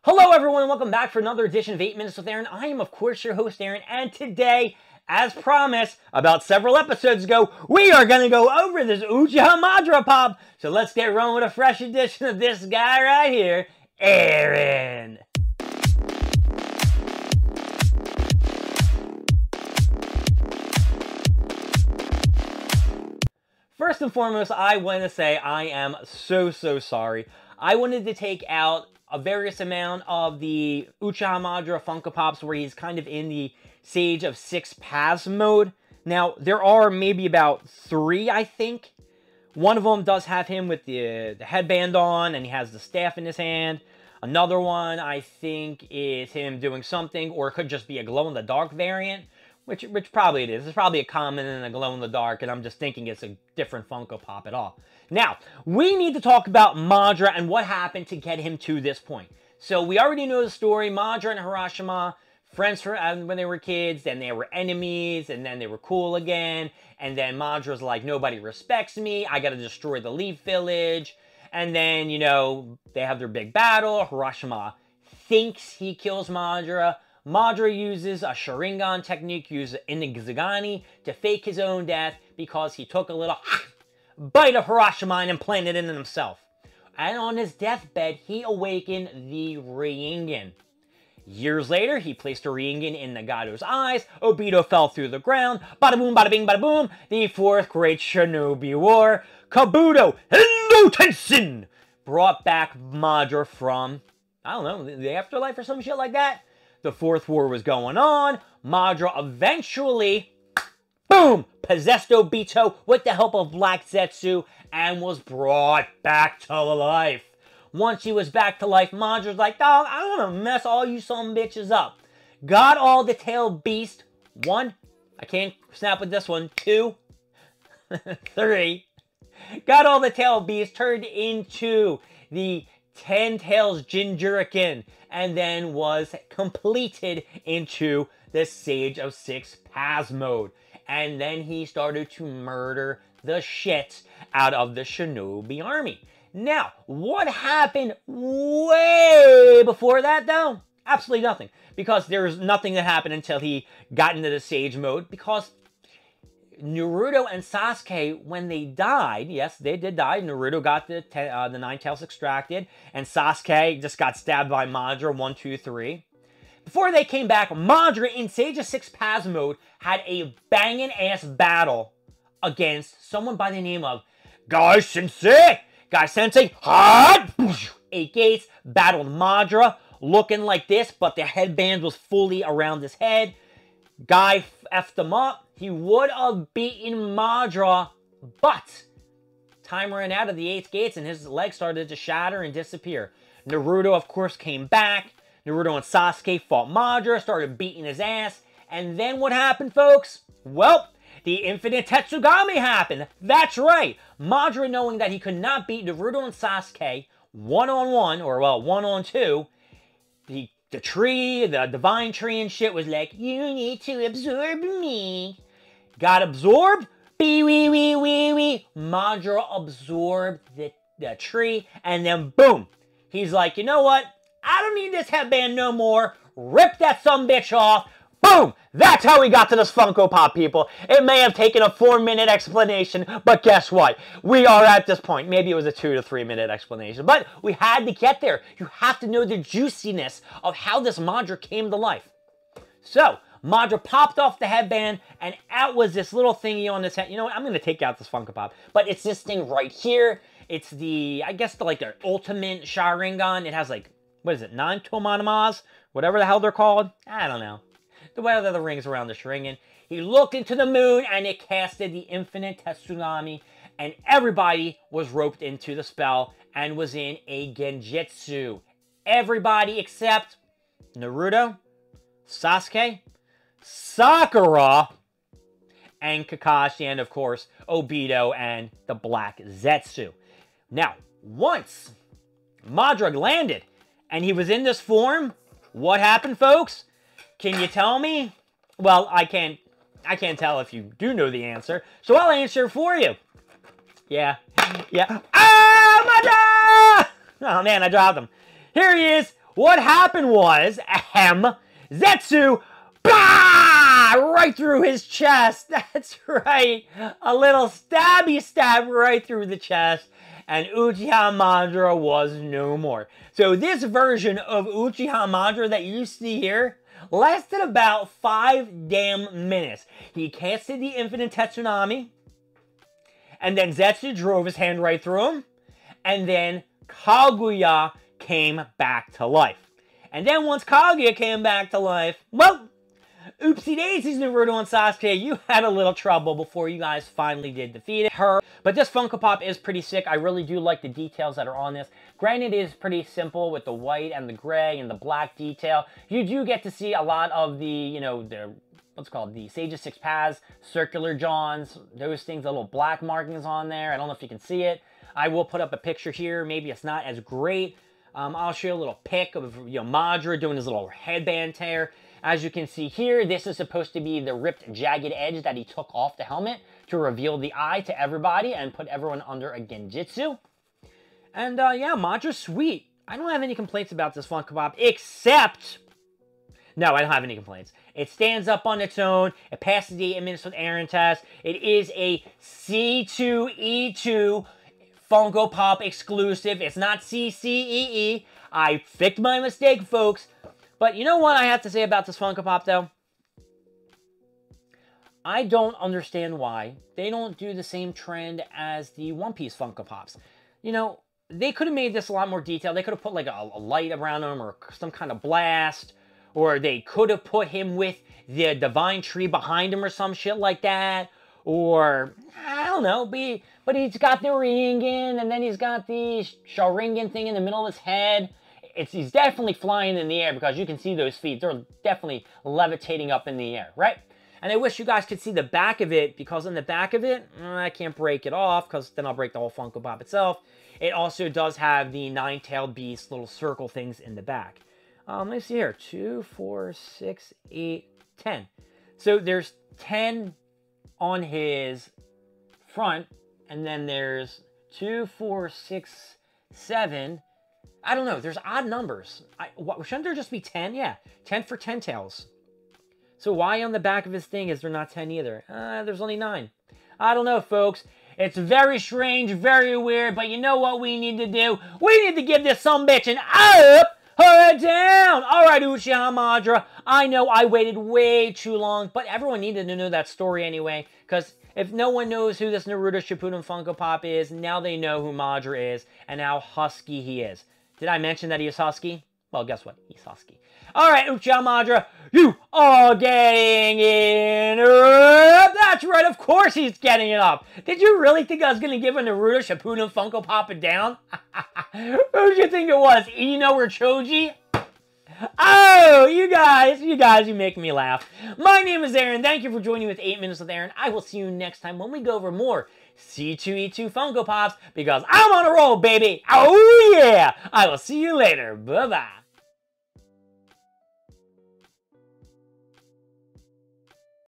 Hello everyone, and welcome back for another edition of 8 Minutes with Aaron. I am, of course, your host, Aaron, and today, as promised, about several episodes ago, we are going to go over this Uchiha Madara pop. So let's get rolling with a fresh edition of this guy right here, Aaron. First and foremost, I want to say I am so sorry. I wanted to take out a various amount of the Uchiha Madara Funko Pops where he's kind of in the Sage of Six Paths mode. Now, there are maybe about 3, I think. One of them does have him with the headband on, and he has the staff in his hand. Another one, I think, is him doing something, or it could just be a glow-in-the-dark variant, which probably it is. It's probably a common and a glow-in-the-dark, and I'm just thinking it's a different Funko Pop at all. Now, we need to talk about Madara and what happened to get him to this point. So, we already know the story. Madara and Hiroshima, friends when they were kids, then they were enemies, and then they were cool again. And then Madara's like, nobody respects me, I gotta destroy the Leaf Village. And then, you know, they have their big battle. Hiroshima thinks he kills Madara. Madara uses a Sharingan technique, uses Inazagani to fake his own death because he took a little bite of Hiroshima and implanted it in himself. And on his deathbed, he awakened the Rinnegan. Years later, he placed a Rinnegan in Nagato's eyes. Obito fell through the ground. Bada boom, bada bing, bada boom. The fourth great Shinobi War. Kabuto Endo Tenshin brought back Madara from, I don't know, the afterlife or some shit like that. The fourth war was going on. Madara eventually, boom, possessed Obito with the help of Black Zetsu and was brought back to life. Once he was back to life, Madara's like, dog, I'm gonna mess all you some bitches up. Got all the tailed beast. 1, I can't snap with this one. 2, 3. Got all the tailed beast, turned into the 10 Tails Jinchurikin, and then was completed into the Sage of Six Paths mode. And then he started to murder the shit out of the Shinobi army. Now, what happened way before that, though? Absolutely nothing. Because there's nothing that happened until he got into the Sage mode. Because Naruto and Sasuke, when they died, yes, they did die. Naruto got the 9 Tails extracted. And Sasuke just got stabbed by Madara 1, 2, 3. Before they came back, Madara in Sage of Six Paths mode had a banging ass battle against someone by the name of Gai Sensei. Gai Sensei, hot! 8 gates, battled Madara, looking like this, but the headband was fully around his head. Guy effed him up. He would have beaten Madara, but time ran out of the 8 gates and his legs started to shatter and disappear. Naruto, of course, came back. Naruto and Sasuke fought Madara, started beating his ass. And then what happened, folks? Well, the Infinite Tetsugami happened. That's right. Madara, knowing that he could not beat Naruto and Sasuke one-on-one, or well, one-on-two, the tree, the divine tree and shit was like, you need to absorb me. Got absorbed? Wee. Madara absorbed the tree, and then boom. He's like, you know what? I don't need this headband no more. Rip that sumbitch off. Boom! That's how we got to this Funko Pop, people. It may have taken a 4-minute explanation, but guess what? We are at this point. Maybe it was a 2 to 3 minute explanation, but we had to get there. You have to know the juiciness of how this Madara came to life. So, Madara popped off the headband, and out was this little thingy on his head. You know what? I'm going to take out this Funko Pop, but it's this thing right here. It's the, I guess, like the ultimate Sharingan. It has like, what is it, 9 Tomanamas? Whatever the hell they're called. I don't know. The way the rings around the Sharingan. He looked into the moon and it casted the Infinite Tetsugami, and everybody was roped into the spell and was in a Genjutsu. Everybody except Naruto, Sasuke, Sakura, and Kakashi, and of course Obito and the Black Zetsu. Now, once Madara landed and he was in this form, what happened, folks? Can you tell me? Well, I can't tell if you do know the answer, so I'll answer for you. Yeah. Ah, Madara! Oh man, I dropped him. Here he is, what happened was, Zetsu, bah! Right through his chest. That's right. A little stabby stab right through the chest. And Uchiha Madara was no more. So this version of Uchiha Madara that you see here lasted about 5 damn minutes. He casted the Infinite Tsunami, and then Zetsu drove his hand right through him, and then Kaguya came back to life. And then once Kaguya came back to life, well, oopsie daisies, Naruto and Sasuke, you had a little trouble before you guys finally did defeat her. But this Funko Pop is pretty sick. I really do like the details that are on this. Granted, it is pretty simple with the white and the gray and the black detail. You do get to see a lot of the, you know, what's called the Sage of Six Paths, circular Johns, those things, the little black markings on there. I don't know if you can see it. I will put up a picture here. Maybe it's not as great. I'll show you a little pic of, you know, Madara doing his little headband tear. As you can see here, this is supposed to be the ripped, jagged edge that he took off the helmet to reveal the eye to everybody and put everyone under a genjutsu. And, yeah, Madara's sweet. I don't have any complaints about this Funko Pop, except... No, I don't have any complaints. It stands up on its own. It passes the 8 minutes with Aaron test. It is a C2E2 Funko Pop exclusive. It's not CCEE. I fixed my mistake, folks. But you know what I have to say about this Funko Pop, though? I don't understand why they don't do the same trend as the One Piece Funko Pops. You know, they could have made this a lot more detailed. They could have put like a light around him or some kind of blast. Or they could have put him with the divine tree behind him or some shit like that. Or, I don't know, but he's got the Rinnegan, and then he's got the Sharingan thing in the middle of his head. He's definitely flying in the air because you can see those feet. They're definitely levitating up in the air, right? And I wish you guys could see the back of it, because on the back of it, I can't break it off because then I'll break the whole Funko Pop itself. It also does have the nine-tailed beast little circle things in the back. Let me see here. 2, 4, 6, 8, 10. So there's 10 on his front, and then there's 2, 4, 6, 7. I don't know. There's odd numbers. Shouldn't there just be 10? Yeah, 10 for 10 tails. So why on the back of his thing is there not 10 either? There's only 9. I don't know, folks. It's very strange, very weird, but you know what we need to do? We need to give this sumbitch an up or down. All right, Uchiha Madara. I know I waited way too long, but everyone needed to know that story anyway, because if no one knows who this Naruto Shippuden Funko Pop is, now they know who Madara is and how husky he is. Did I mention that he is husky? Well, guess what? He's husky. All right, Uchiha Madara, you are getting it up. That's right, of course he's getting it up. Did you really think I was going to give a Naruto Shippuden Funko Pop it down? Who did you think it was, Ino or Choji? Oh, you guys, you make me laugh. My name is Aaron. Thank you for joining me with 8 Minutes with Aaron. I will see you next time when we go over more C2E2 Funko Pops, because I'm on a roll, baby. Oh, yeah. I will see you later. Bye-bye.